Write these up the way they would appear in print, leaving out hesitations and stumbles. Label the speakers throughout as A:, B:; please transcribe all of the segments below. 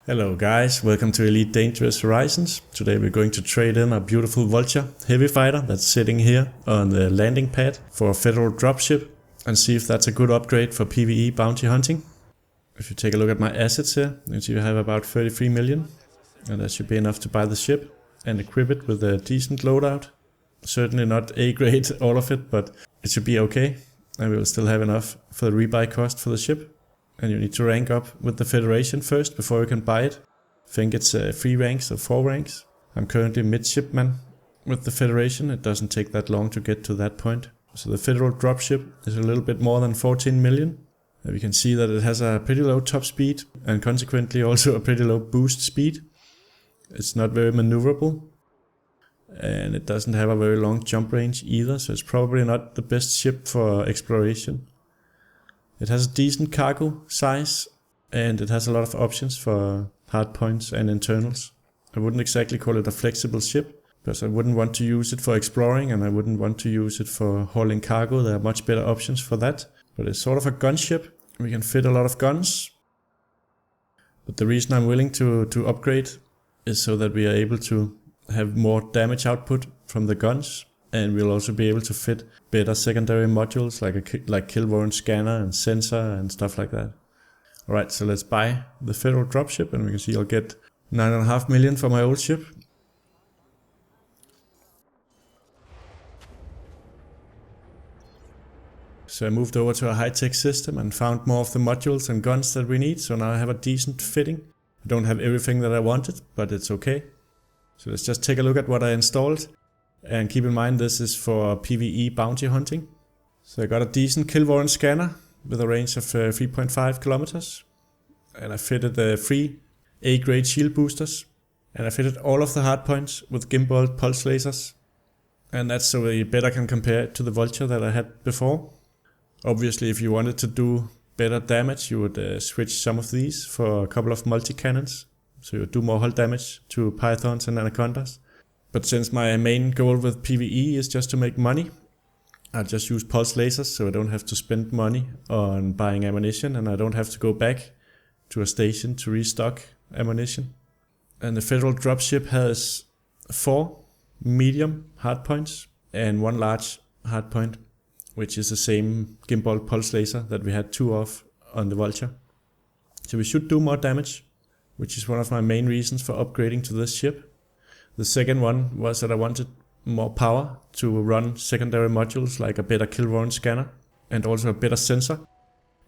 A: Hello guys, welcome to Elite Dangerous Horizons. Today we're going to trade in a beautiful Vulture heavy fighter that's sitting here on the landing pad for a Federal Dropship and see if that's a good upgrade for PvE bounty hunting. If you take a look at my assets here, you can see I have about 33 million and that should be enough to buy the ship and equip it with a decent loadout. Certainly not A grade all of it, but it should be okay and we will still have enough for the rebuy cost for the ship. And you need to rank up with the Federation first before you can buy it. I think it's 3 ranks or 4 ranks. I'm currently midshipman with the Federation. It doesn't take that long to get to that point. So the Federal Dropship is a little bit more than 14 million. And we can see that it has a pretty low top speed and consequently also a pretty low boost speed. It's not very maneuverable. And it doesn't have a very long jump range either, so it's probably not the best ship for exploration. It has a decent cargo size and it has a lot of options for hardpoints and internals. I wouldn't exactly call it a flexible ship because I wouldn't want to use it for exploring and I wouldn't want to use it for hauling cargo. There are much better options for that. But it's sort of a gunship. We can fit a lot of guns. But the reason I'm willing to upgrade is so that we are able to have more damage output from the guns. And we'll also be able to fit better secondary modules like kill warrant scanner and sensor and stuff like that. Alright, so let's buy the Federal Dropship and we can see I'll get 9.5 million for my old ship. So I moved over to a high-tech system and found more of the modules and guns that we need, so now I have a decent fitting. I don't have everything that I wanted, but it's okay. So let's just take a look at what I installed. And keep in mind this is for PvE bounty hunting. So I got a decent kill warrant scanner with a range of 3.5 kilometers. And I fitted the 3 A-grade shield boosters. And I fitted all of the hardpoints with gimbaled pulse lasers. And that's so we better can compare it to the Vulture that I had before. Obviously if you wanted to do better damage you would switch some of these for a couple of multi-cannons. So you would do more hull damage to pythons and anacondas. But since my main goal with PvE is just to make money, I just use pulse lasers so I don't have to spend money on buying ammunition and I don't have to go back to a station to restock ammunition. And the Federal Dropship has 4 medium hardpoints and 1 large hardpoint, which is the same gimbal pulse laser that we had 2 of on the Vulture. So we should do more damage, which is one of my main reasons for upgrading to this ship. The second one was that I wanted more power to run secondary modules like a better kill warrant scanner and also a better sensor.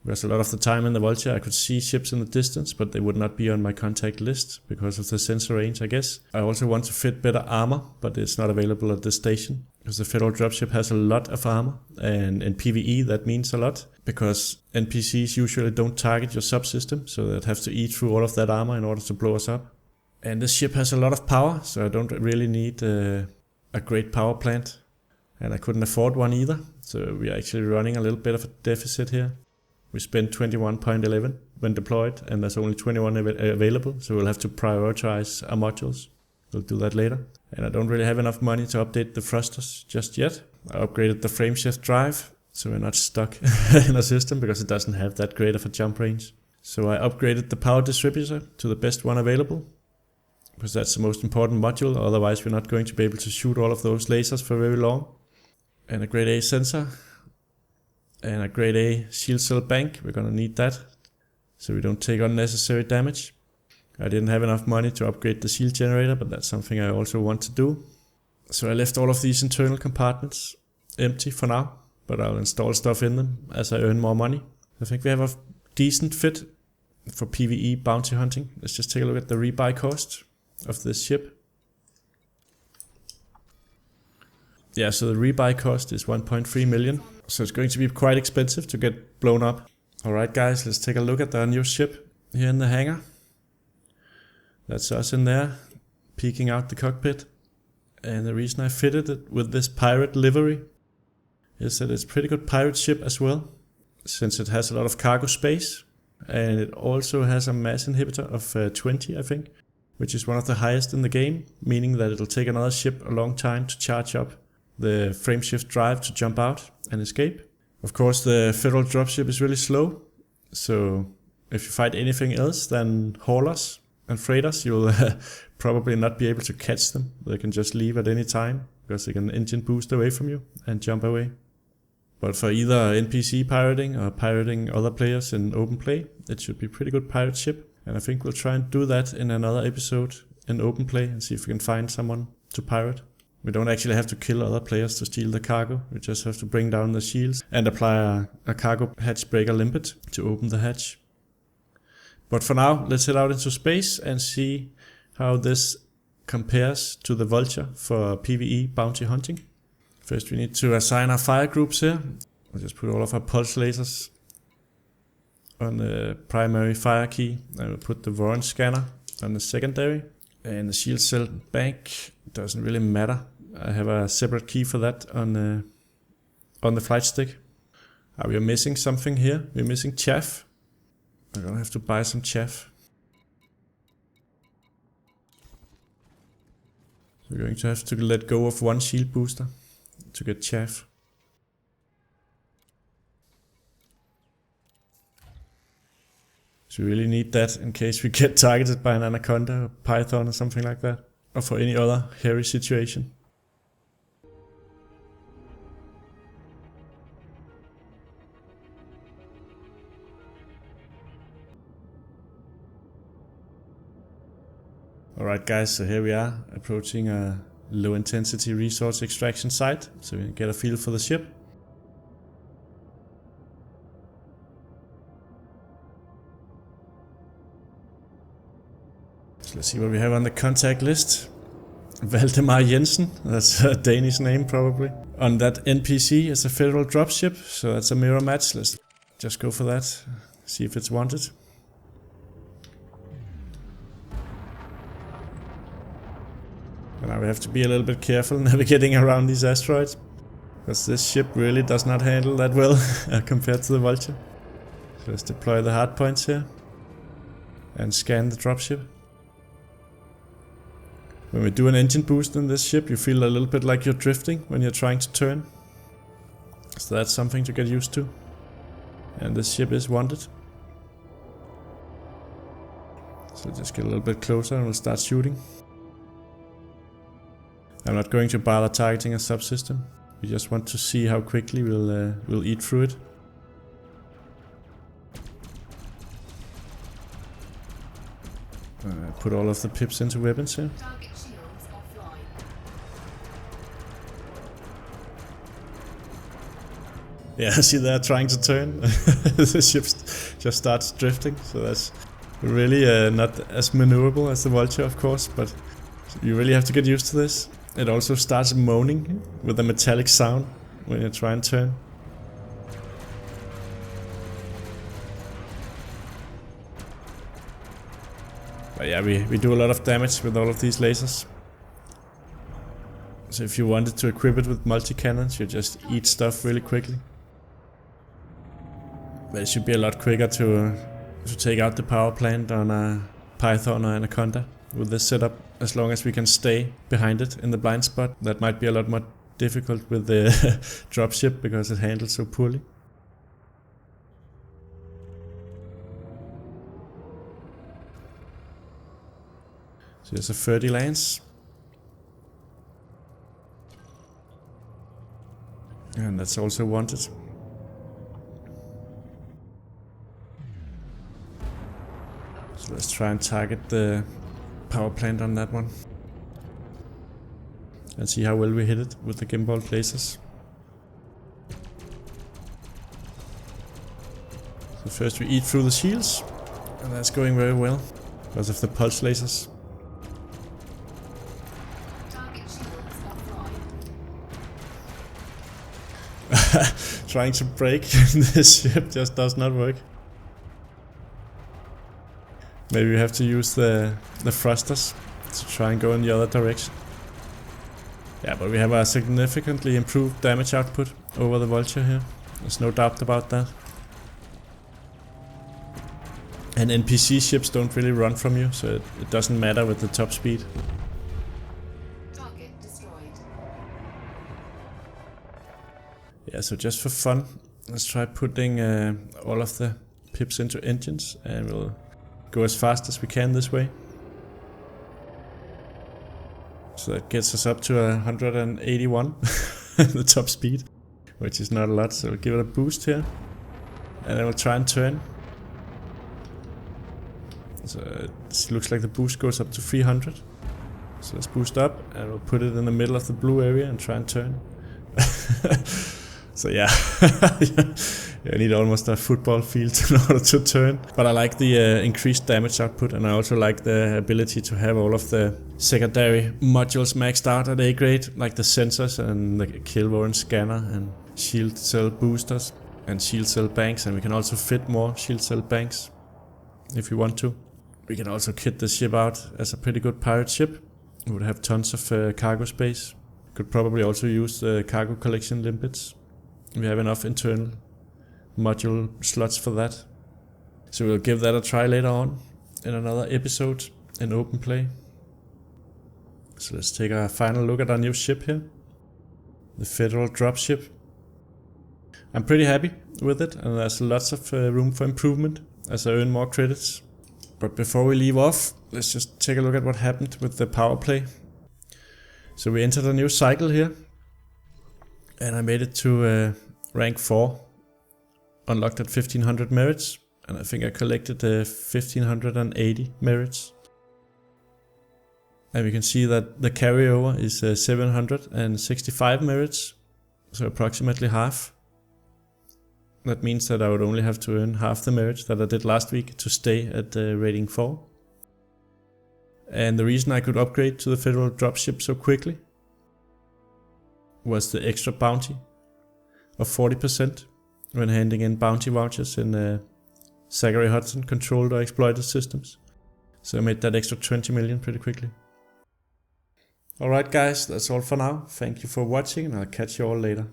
A: Because a lot of the time in the Vulture I could see ships in the distance but they would not be on my contact list because of the sensor range I guess. I also want to fit better armor but it's not available at this station. Because the Federal Dropship has a lot of armor and in PvE that means a lot. Because NPCs usually don't target your subsystem so they'd have to eat through all of that armor in order to blow us up. And this ship has a lot of power, so I don't really need a great power plant. And I couldn't afford one either, so we are actually running a little bit of a deficit here. We spent 21.11 when deployed, and there's only 21 available, so we'll have to prioritize our modules. We'll do that later. And I don't really have enough money to update the thrusters just yet. I upgraded the frameshift drive, so we're not stuck in a system because it doesn't have that great of a jump range. So I upgraded the power distributor to the best one available. Because that's the most important module, otherwise we're not going to be able to shoot all of those lasers for very long. And a grade A sensor. And a grade A shield cell bank, we're gonna need that. So we don't take unnecessary damage. I didn't have enough money to upgrade the shield generator, but that's something I also want to do. So I left all of these internal compartments empty for now, but I'll install stuff in them as I earn more money. I think we have a decent fit for PvE bounty hunting. Let's just take a look at the rebuy cost of this ship. Yeah, so the rebuy cost is 1.3 million. So it's going to be quite expensive to get blown up. Alright guys, let's take a look at our new ship here in the hangar. That's us in there, peeking out the cockpit. And the reason I fitted it with this pirate livery is that it's a pretty good pirate ship as well. Since it has a lot of cargo space. And it also has a mass inhibitor of 20 I think. Which is one of the highest in the game, meaning that it'll take another ship a long time to charge up the frameshift drive to jump out and escape. Of course the Federal Dropship is really slow, so if you fight anything else than haulers, and freighters, you'll probably not be able to catch them. They can just leave at any time, because they can engine boost away from you and jump away. But for either NPC pirating or pirating other players in open play, it should be a pretty good pirate ship. And I think we'll try and do that in another episode in open play and see if we can find someone to pirate. We don't actually have to kill other players to steal the cargo. We just have to bring down the shields and apply a cargo hatch breaker limpet to open the hatch. But for now, let's head out into space and see how this compares to the Vulture for PvE bounty hunting. First we need to assign our fire groups here. We'll just put all of our pulse lasers on the primary fire key, and we'll put the Warren scanner on the secondary. And the shield cell bank doesn't really matter. I have a separate key for that on the flight stick. We are missing something here. We're missing chaff. I'm gonna have to buy some chaff. So we're going to have to let go of one shield booster to get chaff. So we really need that in case we get targeted by an anaconda or python or something like that. Or for any other hairy situation. Alright guys, so here we are approaching a low intensity resource extraction site, so we can get a feel for the ship. So let's see what we have on the contact list. Valdemar Jensen, that's a Danish name probably. On that NPC is a Federal Dropship, so that's a mirror match. Let's just go for that, see if it's wanted. And now we have to be a little bit careful navigating around these asteroids, because this ship really does not handle that well compared to the Vulture. So let's deploy the hardpoints here and scan the dropship. When we do an engine boost in this ship, you feel a little bit like you're drifting when you're trying to turn. So that's something to get used to. And this ship is wanted. So just get a little bit closer and we'll start shooting. I'm not going to bother targeting a subsystem. We just want to see how quickly we'll eat through it. Put all of the pips into weapons here. Yeah, see they're trying to turn. The ship just starts drifting, so that's really not as maneuverable as the Vulture, of course, but you really have to get used to this. It also starts moaning with a metallic sound when you try and turn. But yeah, we do a lot of damage with all of these lasers. So if you wanted to equip it with multi-cannons, you just eat stuff really quickly. But it should be a lot quicker to take out the power plant on a python or anaconda with this setup, as long as we can stay behind it in the blind spot. That might be a lot more difficult with the dropship because it handles so poorly. So there's a 30 lance. And that's also wanted. So let's try and target the power plant on that one. And see how well we hit it with the gimbal lasers. So first we eat through the shields. And that's going very well because of the pulse lasers. Trying to brake this ship just does not work. Maybe we have to use the thrusters to try and go in the other direction. Yeah, but we have a significantly improved damage output over the Vulture here. There's no doubt about that. And NPC ships don't really run from you, so it doesn't matter with the top speed.
B: Target destroyed.
A: Yeah, so just for fun, let's try putting all of the pips into engines, and we'll go as fast as we can this way. So that gets us up to 181, the top speed, which is not a lot. So we'll give it a boost here, and then we'll try and turn. So it looks like the boost goes up to 300. So let's boost up, and we'll put it in the middle of the blue area and try and turn. So yeah, I need almost a football field in order to turn. But I like the increased damage output, and I also like the ability to have all of the secondary modules maxed out at A grade, like the sensors and the kill warrant scanner and shield cell boosters and shield cell banks. And we can also fit more shield cell banks if we want to. We can also kit the ship out as a pretty good pirate ship. It would have tons of cargo space. Could probably also use the cargo collection limpets. We have enough internal module slots for that. So we'll give that a try later on in another episode in open play. So let's take a final look at our new ship here. The Federal Dropship. I'm pretty happy with it, and there's lots of room for improvement as I earn more credits. But before we leave off, let's just take a look at what happened with the power play. So we entered a new cycle here, and I made it to rank 4, unlocked at 1500 merits, and I think I collected 1580 merits. And we can see that the carryover is 765 merits, so approximately half. That means that I would only have to earn half the merits that I did last week to stay at rating 4. And the reason I could upgrade to the Federal Dropship so quickly was the extra bounty of 40% when handing in bounty vouchers in Zachary Hudson controlled or exploited systems. So I made that extra 20 million pretty quickly. Alright guys, that's all for now. Thank you for watching, and I'll catch you all later.